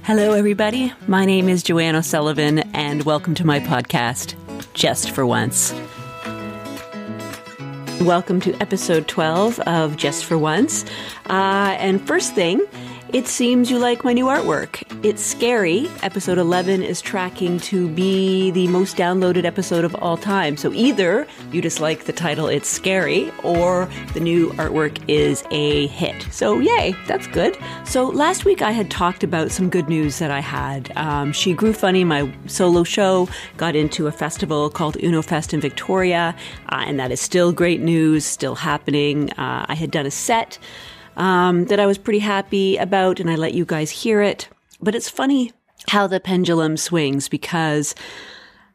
Hello, everybody. My name is Joanne O'Sullivan, and welcome to my podcast, Just for Once. Welcome to episode 12 of Just for Once. And first thing, it seems you like my new artwork. It's scary. Episode 11 is tracking to be the most downloaded episode of all time. So either you just like the title, It's Scary, or the new artwork is a hit. So yay, that's good. So last week I had talked about some good news that I had. She Grew Funny, my solo show, got into a festival called Uno Fest in Victoria, and that is still great news, still happening. I had done a set that I was pretty happy about, and I let you guys hear it. But it's funny how the pendulum swings, because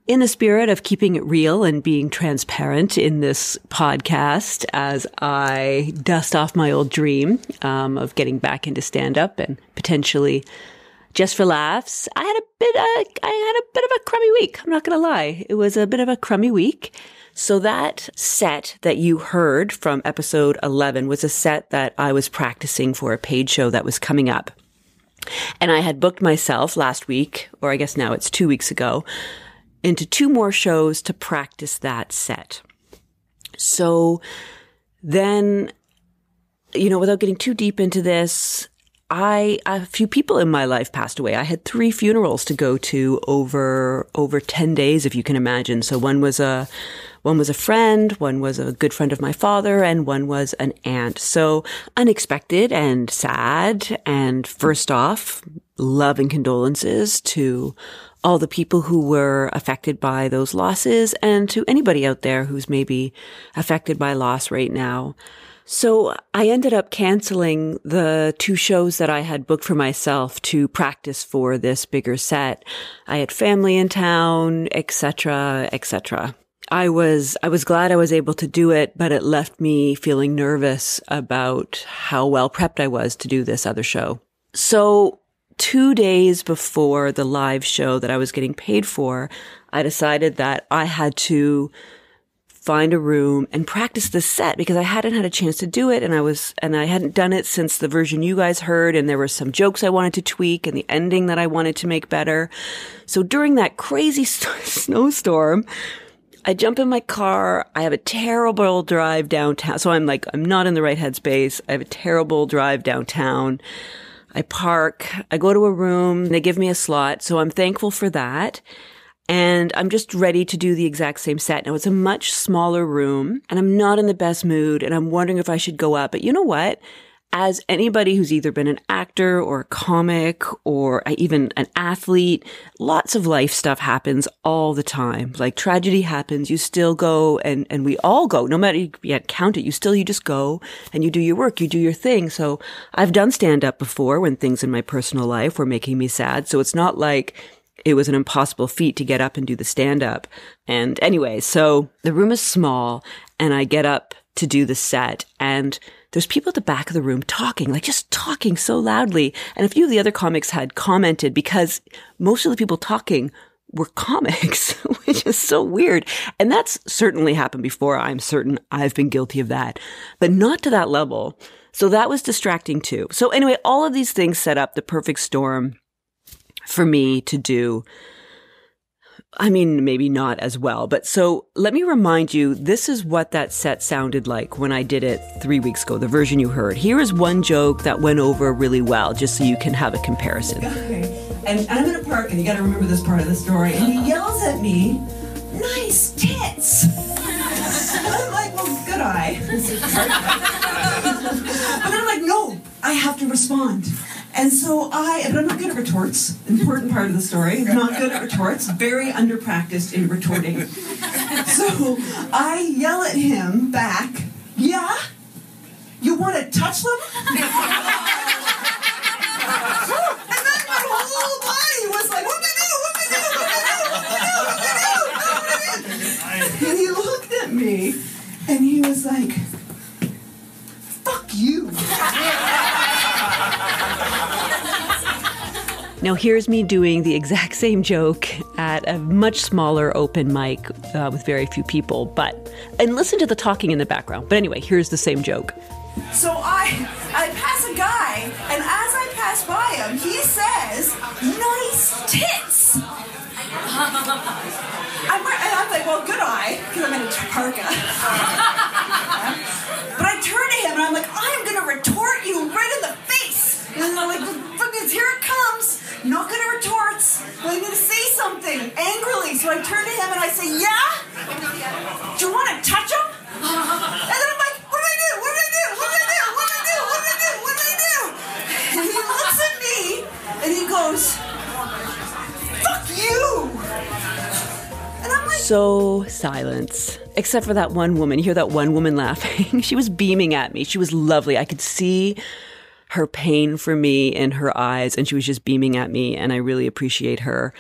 in the spirit of keeping it real and being transparent in this podcast, as I dust off my old dream of getting back into stand-up and potentially just for laughs, I had a bit of a crummy week. I'm not going to lie. It was a bit of a crummy week. So that set that you heard from episode 11 was a set that I was practicing for a paid show that was coming up. And I had booked myself last week, or I guess now it's 2 weeks ago, into 2 more shows to practice that set. So then, without getting too deep into this, a few people in my life passed away. I had 3 funerals to go to over 10 days, if you can imagine. So one was a friend, one was a good friend of my father, and one was an aunt. So unexpected and sad. And first off, love and condolences to all the people who were affected by those losses, and to anybody out there who's maybe affected by loss right now. So I ended up canceling the 2 shows that I had booked for myself to practice for this bigger set. I had family in town, etc., etc. I was glad I was able to do it, but it left me feeling nervous about how well prepped I was to do this other show. So 2 days before the live show that I was getting paid for, I decided that I had to find a room and practice this set, because I hadn't had a chance to do it, and I hadn't done it since the version you guys heard, and there were some jokes I wanted to tweak and the ending that I wanted to make better. So during that crazy snowstorm, I jump in my car. I have a terrible drive downtown. So I'm not in the right headspace. I have a terrible drive downtown. I park, I go to a room, they give me a slot. So I'm thankful for that. And I'm just ready to do the exact same set. Now, it's a much smaller room, and I'm not in the best mood, and I'm wondering if I should go up. But you know what? As anybody who's either been an actor or a comic or even an athlete, lots of life stuff happens all the time. Like tragedy happens, you still go, and we all go, no matter, you can't count it, you just go and you do your work, you do your thing. So I've done stand-up before when things in my personal life were making me sad. So it's not like it was an impossible feat to get up and do the stand-up. And anyway, so the room is small, and I get up to do the set, and there's people at the back of the room talking, just talking so loudly. And a few of the other comics had commented, because most of the people talking were comics, which is so weird. And that's certainly happened before. I'm certain I've been guilty of that, but not to that level. So that was distracting too. So anyway, all of these things set up the perfect storm for me to do. I mean, maybe not as well, but so let me remind you, this is what that set sounded like when I did it 3 weeks ago, the version you heard. Here is one joke that went over really well, just so you can have a comparison. Okay, and I'm in a park, and you gotta remember this part of the story, and he yells at me, "Nice tits!" And I'm like, well, good eye. But then I'm like, no, I have to respond. And so but I'm not good at retorts. Important part of the story. Not good at retorts. Very underpracticed in retorting. So I yell at him back, "Yeah? You want to touch them?" And then my whole body was like, what did I do? And he looked at me, and he was like, "Fuck you." Now here's me doing the exact same joke at a much smaller open mic with very few people, and listen to the talking in the background. But anyway, here's the same joke. So I pass a guy, and as I pass pass by him, he says, "Nice tits." I'm like, well, good eye, because I'm in a parka. But I turn to him and I'm like, I'm going to retort you right in the face. And I'm like, here it comes. Not going to retort. I'm going to say something angrily. So I turn to him and I say, yeah? Do you want to touch him? And then I'm like, what did I do? What did I do? What did I do? What did I do? What did I do? What did I do? And he looks at me and he goes, fuck you. And I'm like, so silence. Except for that one woman. You hear that one woman laughing. She was beaming at me. She was lovely. I could see her pain for me in her eyes, and she was just beaming at me, and I really appreciate her.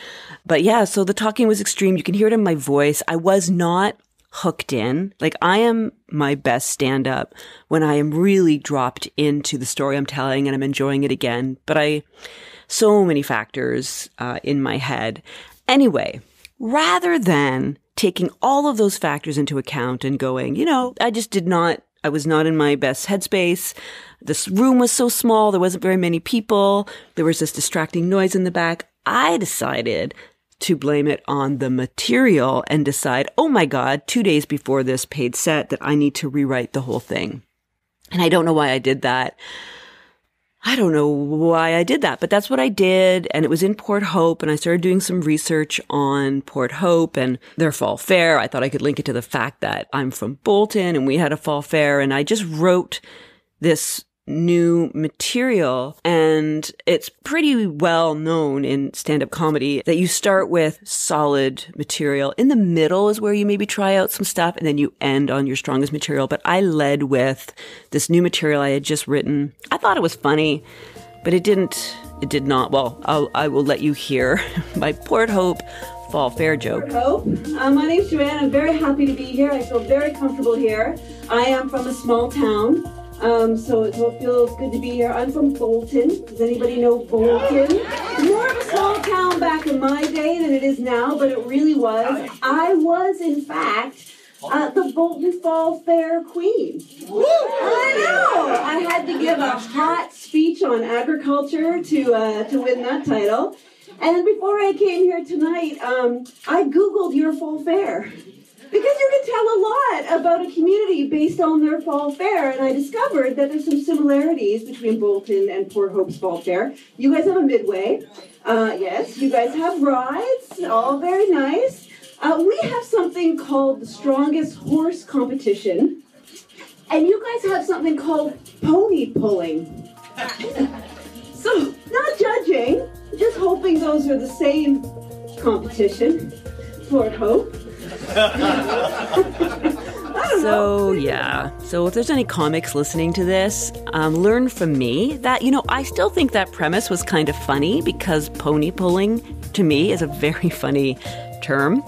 But yeah, so the talking was extreme. You can hear it in my voice. I was not hooked in. Like, I am my best stand-up when I am really dropped into the story I'm telling and I'm enjoying it again. But so many factors in my head. Anyway, rather than taking all of those factors into account and going, I was not in my best headspace. This room was so small. There wasn't very many people. There was this distracting noise in the back. I decided to blame it on the material and decide, oh my God, 2 days before this paid set that I need to rewrite the whole thing. And I don't know why I did that. But that's what I did. And it was in Port Hope. And I started doing some research on Port Hope and their fall fair. I thought I could link it to the fact that I'm from Bolton and we had a fall fair. And I just wrote this new material. And it's pretty well known in stand-up comedy that you start with solid material. In the middle is where you maybe try out some stuff, and then you end on your strongest material. But I led with this new material I had just written. I thought it was funny, but it did not. Well, I will let you hear my Port Hope fall fair joke. Port Hope. My name's Joanne. I'm very happy to be here. I feel very comfortable here. I am from a small town. So it feels good to be here. I'm from Bolton. Does anybody know Bolton? More of a small town back in my day than it is now, but it really was. I was, in fact, the Bolton Fall Fair Queen. I know! I had to give a hot speech on agriculture to win that title. And before I came here tonight, I Googled your fall fair. Because you can tell a lot about a community based on their fall fair, and I discovered that there's some similarities between Bolton and Port Hope's fall fair. You guys have a midway. Yes, you guys have rides, all very nice. We have something called the strongest horse competition, and you guys have something called pony pulling. So, not judging, just hoping those are the same competition. Port Hope. So if there's any comics listening to this, learn from me that, I still think that premise was kind of funny because pony pulling to me is a very funny term.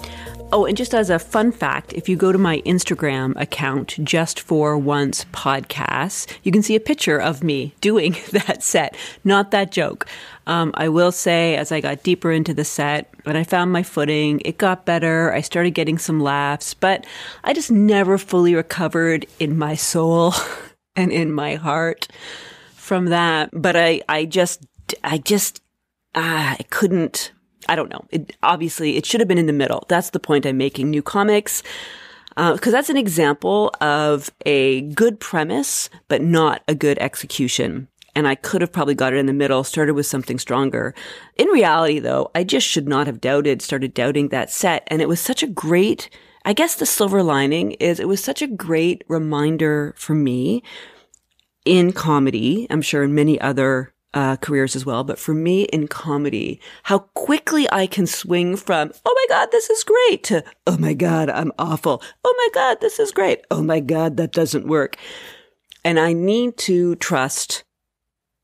Oh, and just as a fun fact, if you go to my Instagram account, Just For Once Podcasts, you can see a picture of me doing that set, not that joke. I will say, as I got deeper into the set and I found my footing, it got better. I started getting some laughs, but I just never fully recovered in my soul and in my heart from that. But I couldn't. I don't know. Obviously, it should have been in the middle. That's the point I'm making. New comics, because that's an example of a good premise, but not a good execution. And I could have probably got it in the middle, started with something stronger. In reality, though, I just should not have started doubting that set. And it was such a great, I guess the silver lining is it was such a great reminder for me in comedy, I'm sure in many other careers as well, but for me in comedy, how quickly I can swing from, oh my God, this is great, to, oh my God, I'm awful. Oh my God, this is great. Oh my God, that doesn't work. And I need to trust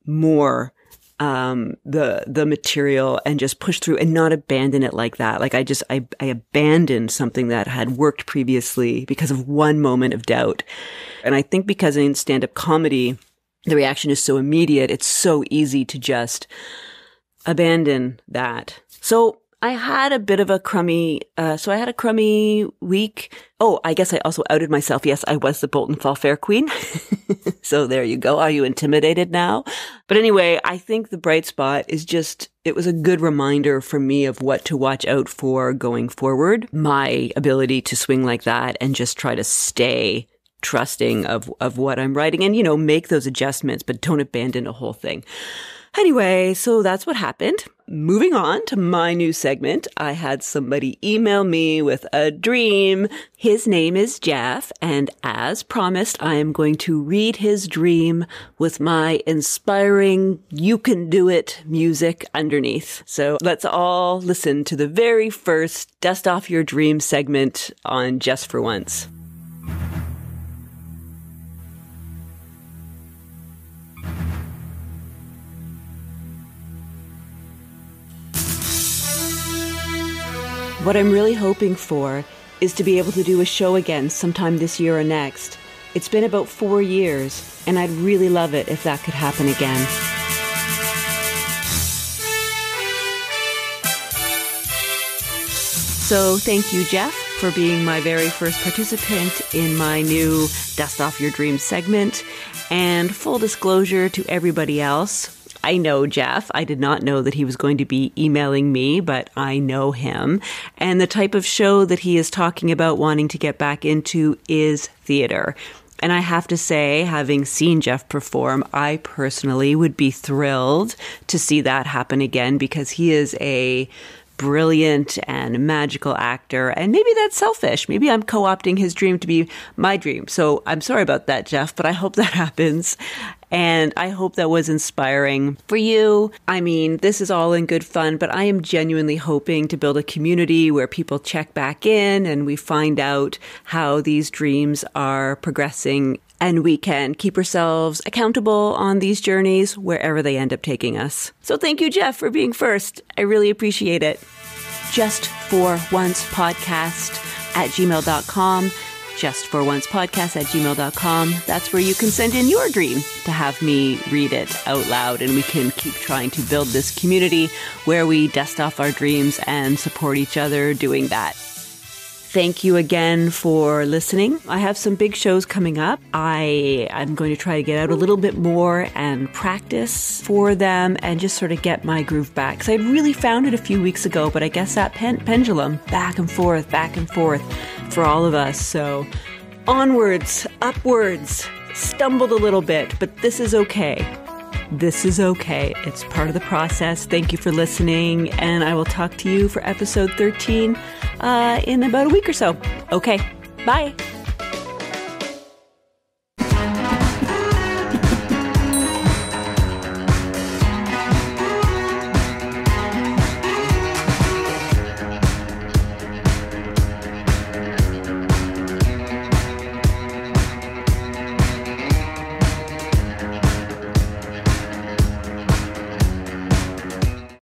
more the material and just push through and not abandon it like that. Like I abandoned something that had worked previously because of one moment of doubt. And I think because in stand-up comedy, the reaction is so immediate, it's so easy to just abandon that. So I had a bit of a crummy, so I had a crummy week. Oh, I guess I also outed myself. Yes, I was the Bolton Fall Fair Queen. So there you go. Are you intimidated now? But anyway, I think the bright spot is just, it was a good reminder for me of what to watch out for going forward. My ability to swing like that and just try to stay trusting of what I'm writing and, make those adjustments, but don't abandon a whole thing. Anyway, so that's what happened. Moving on to my new segment, I had somebody email me with a dream. His name is Jeff, and as promised, I am going to read his dream with my inspiring "You Can Do It" music underneath. So let's all listen to the very first Dust Off Your Dream segment on Just for Once. What I'm really hoping for is to be able to do a show again sometime this year or next. It's been about 4 years, and I'd really love it if that could happen again. So thank you, Jeff, for being my very first participant in my new Dust Off Your Dreams segment. And full disclosure to everybody else, I know Jeff. I did not know that he was going to be emailing me, but I know him. And the type of show that he is talking about wanting to get back into is theater. And I have to say, having seen Jeff perform, I personally would be thrilled to see that happen again because he is a brilliant and magical actor. And maybe that's selfish. Maybe I'm co-opting his dream to be my dream. So I'm sorry about that, Jeff, but I hope that happens. And I hope that was inspiring for you. I mean, this is all in good fun, but I am genuinely hoping to build a community where people check back in and we find out how these dreams are progressing and we can keep ourselves accountable on these journeys wherever they end up taking us. So thank you, Jeff, for being first. I really appreciate it. Just for Once podcast at gmail.com. justforoncepodcast@gmail.com. That's where you can send in your dream to have me read it out loud, and we can keep trying to build this community where we dust off our dreams and support each other doing that. Thank you again for listening. I have some big shows coming up. I'm going to try to get out a little bit more and practice for them and just sort of get my groove back. Because I really found it a few weeks ago, but I guess that pendulum back and forth for all of us. So onwards, upwards, stumbled a little bit, but this is okay. This is okay. It's part of the process. Thank you for listening, and I will talk to you for episode 13 in about a week or so. Okay, bye.